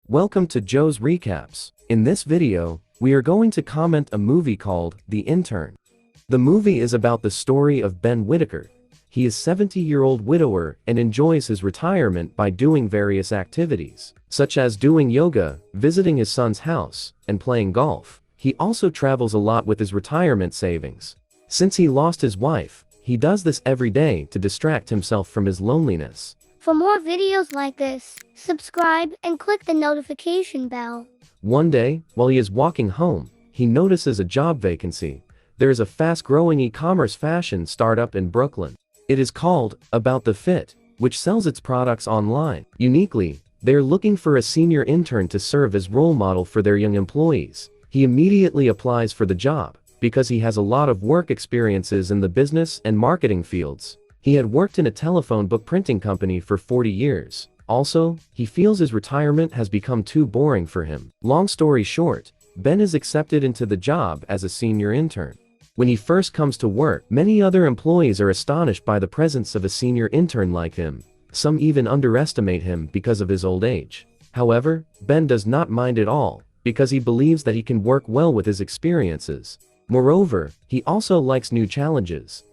Welcome to Joe's Recaps. In this video, we are going to comment a movie called The Intern. The movie is about the story of Ben Whittaker. He is a 70-year-old widower and enjoys his retirement by doing various activities, such as doing yoga, visiting his son's house, and playing golf. He also travels a lot with his retirement savings. Since he lost his wife, he does this every day to distract himself from his loneliness. For more videos like this, subscribe and click the notification bell. One day, while he is walking home, he notices a job vacancy. There is a fast-growing e-commerce fashion startup in Brooklyn. It is called About the Fit, which sells its products online. Uniquely, they are looking for a senior intern to serve as role model for their young employees. He immediately applies for the job, because he has a lot of work experiences in the business and marketing fields. He had worked in a telephone book printing company for 40 years. Also, he feels his retirement has become too boring for him. Long story short, Ben is accepted into the job as a senior intern. When he first comes to work, many other employees are astonished by the presence of a senior intern like him. Some even underestimate him because of his old age. However, Ben does not mind at all, because he believes that he can work well with his experiences. Moreover, he also likes new challenges.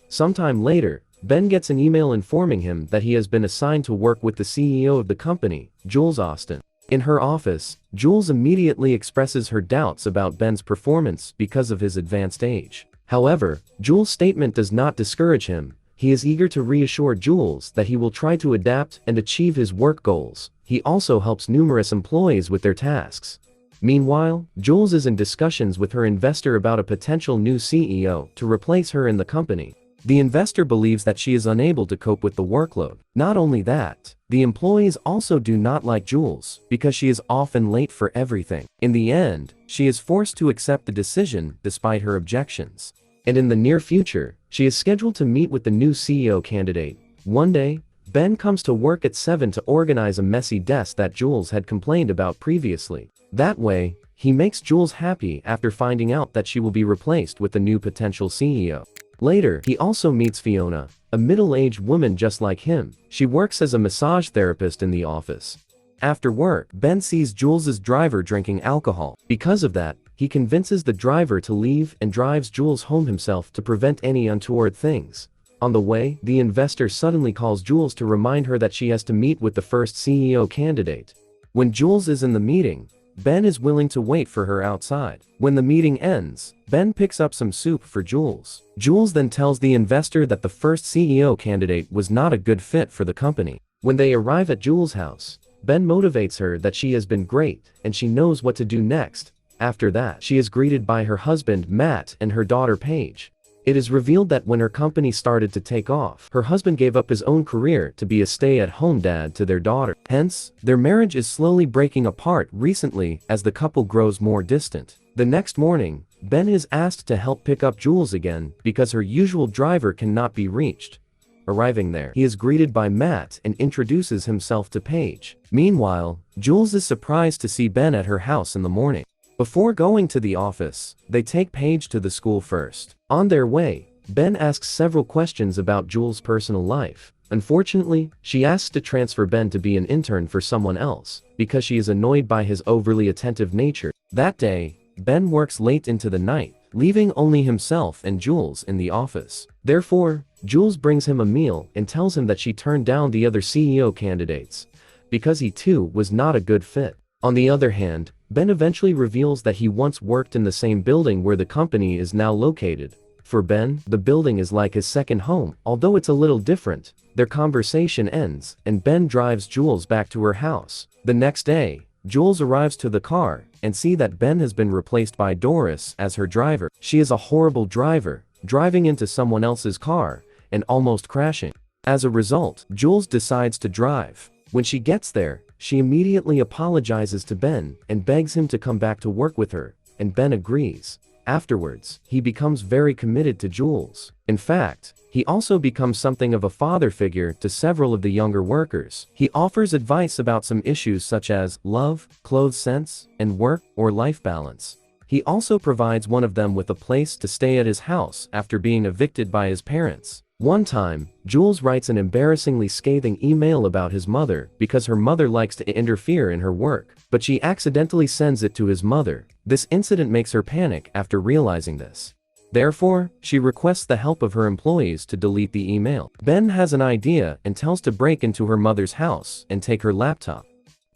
Sometime later, Ben gets an email informing him that he has been assigned to work with the CEO of the company, Jules Ostin. In her office, Jules immediately expresses her doubts about Ben's performance because of his advanced age. However, Jules' statement does not discourage him. He is eager to reassure Jules that he will try to adapt and achieve his work goals. He also helps numerous employees with their tasks. Meanwhile, Jules is in discussions with her investor about a potential new CEO to replace her in the company. The investor believes that she is unable to cope with the workload. Not only that, the employees also do not like Jules, because she is often late for everything. In the end, she is forced to accept the decision despite her objections. And in the near future, she is scheduled to meet with the new CEO candidate. One day, Ben comes to work at 7 to organize a messy desk that Jules had complained about previously. That way, he makes Jules happy after finding out that she will be replaced with the new potential CEO. Later, he also meets Fiona, a middle-aged woman just like him. She works as a massage therapist in the office. After work, Ben sees Jules's driver drinking alcohol. Because of that, he convinces the driver to leave and drives Jules home himself to prevent any untoward things. On the way, the investor suddenly calls Jules to remind her that she has to meet with the first CEO candidate. When Jules is in the meeting, Ben is willing to wait for her outside. When the meeting ends, Ben picks up some soup for Jules. Jules then tells the investor that the first CEO candidate was not a good fit for the company. When they arrive at Jules' house, Ben motivates her that she has been great and she knows what to do next. After that, she is greeted by her husband Matt and her daughter Paige. It is revealed that when her company started to take off, her husband gave up his own career to be a stay-at-home dad to their daughter. Hence, their marriage is slowly breaking apart recently as the couple grows more distant. The next morning, Ben is asked to help pick up Jules again because her usual driver cannot be reached. Arriving there, he is greeted by Matt and introduces himself to Paige. Meanwhile, Jules is surprised to see Ben at her house in the morning. Before going to the office, they take Paige to the school first. On their way, Ben asks several questions about Jules' personal life. Unfortunately, she asks to transfer Ben to be an intern for someone else, because she is annoyed by his overly attentive nature. That day, Ben works late into the night, leaving only himself and Jules in the office. Therefore, Jules brings him a meal and tells him that she turned down the other CEO candidates, because he too was not a good fit. On the other hand, Ben eventually reveals that he once worked in the same building where the company is now located. For Ben, the building is like his second home, although it's a little different. Their conversation ends, and Ben drives Jules back to her house. The next day, Jules arrives to the car, and sees that Ben has been replaced by Doris as her driver. She is a horrible driver, driving into someone else's car, and almost crashing. As a result, Jules decides to drive. When she gets there, she immediately apologizes to Ben and begs him to come back to work with her, and Ben agrees. Afterwards, he becomes very committed to Jules. In fact, he also becomes something of a father figure to several of the younger workers. He offers advice about some issues such as love, clothes sense, and work or life balance. He also provides one of them with a place to stay at his house after being evicted by his parents. One time, Jules writes an embarrassingly scathing email about his mother because her mother likes to interfere in her work, but she accidentally sends it to his mother. This incident makes her panic after realizing this. Therefore, she requests the help of her employees to delete the email. Ben has an idea and tells to break into her mother's house and take her laptop.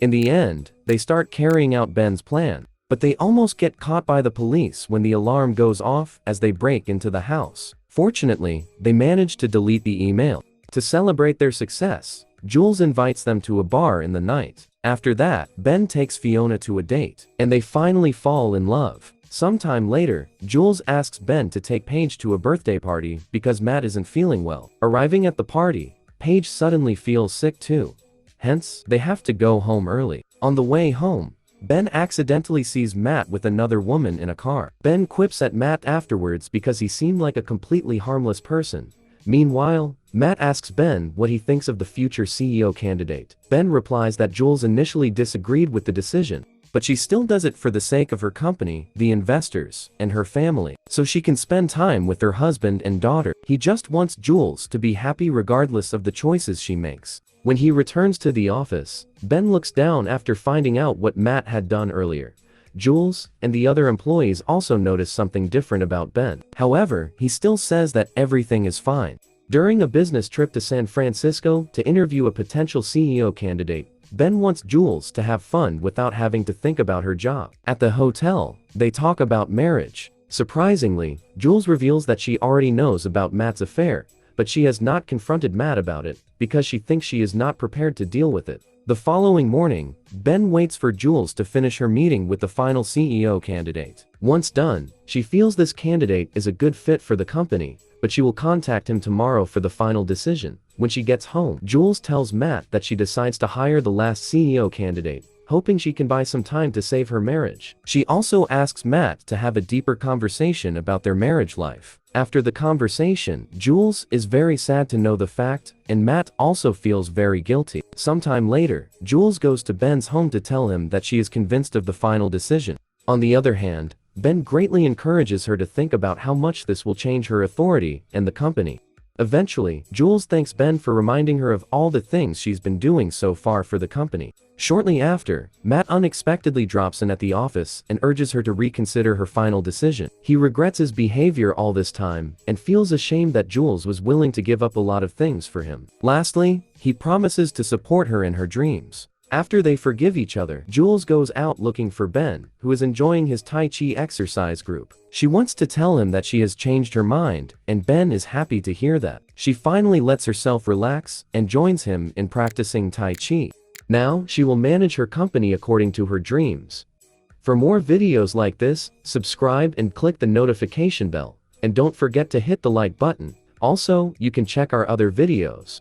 In the end, they start carrying out Ben's plan, but they almost get caught by the police when the alarm goes off as they break into the house. Fortunately, they manage to delete the email. To celebrate their success, Jules invites them to a bar in the night. After that, Ben takes Fiona to a date, and they finally fall in love. Sometime later, Jules asks Ben to take Paige to a birthday party because Matt isn't feeling well. Arriving at the party, Paige suddenly feels sick too. Hence, they have to go home early. On the way home, Ben accidentally sees Matt with another woman in a car. Ben quips at Matt afterwards because he seemed like a completely harmless person. Meanwhile, Matt asks Ben what he thinks of the future CEO candidate. Ben replies that Jules initially disagreed with the decision, but she still does it for the sake of her company, the investors, and her family, so she can spend time with her husband and daughter. He just wants Jules to be happy regardless of the choices she makes. When he returns to the office, Ben looks down after finding out what Matt had done earlier. Jules and the other employees also notice something different about Ben. However, he still says that everything is fine. During a business trip to San Francisco to interview a potential CEO candidate, Ben wants Jules to have fun without having to think about her job. At the hotel, they talk about marriage. Surprisingly, Jules reveals that she already knows about Matt's affair, but she has not confronted Matt about it because she thinks she is not prepared to deal with it. The following morning, Ben waits for Jules to finish her meeting with the final CEO candidate. Once done, she feels this candidate is a good fit for the company, but she will contact him tomorrow for the final decision. When she gets home, Jules tells Matt that she decides to hire the last CEO candidate, hoping she can buy some time to save her marriage. She also asks Matt to have a deeper conversation about their marriage life. After the conversation, Jules is very sad to know the fact, and Matt also feels very guilty. Sometime later, Jules goes to Ben's home to tell him that she is convinced of the final decision. On the other hand, Ben greatly encourages her to think about how much this will change her authority and the company. Eventually, Jules thanks Ben for reminding her of all the things she's been doing so far for the company. Shortly after, Matt unexpectedly drops in at the office and urges her to reconsider her final decision. He regrets his behavior all this time and feels ashamed that Jules was willing to give up a lot of things for him. Lastly, he promises to support her in her dreams. After they forgive each other, Jules goes out looking for Ben, who is enjoying his Tai Chi exercise group. She wants to tell him that she has changed her mind, and Ben is happy to hear that. She finally lets herself relax and joins him in practicing Tai Chi. Now, she will manage her company according to her dreams. For more videos like this, subscribe and click the notification bell, and don't forget to hit the like button. Also, you can check our other videos.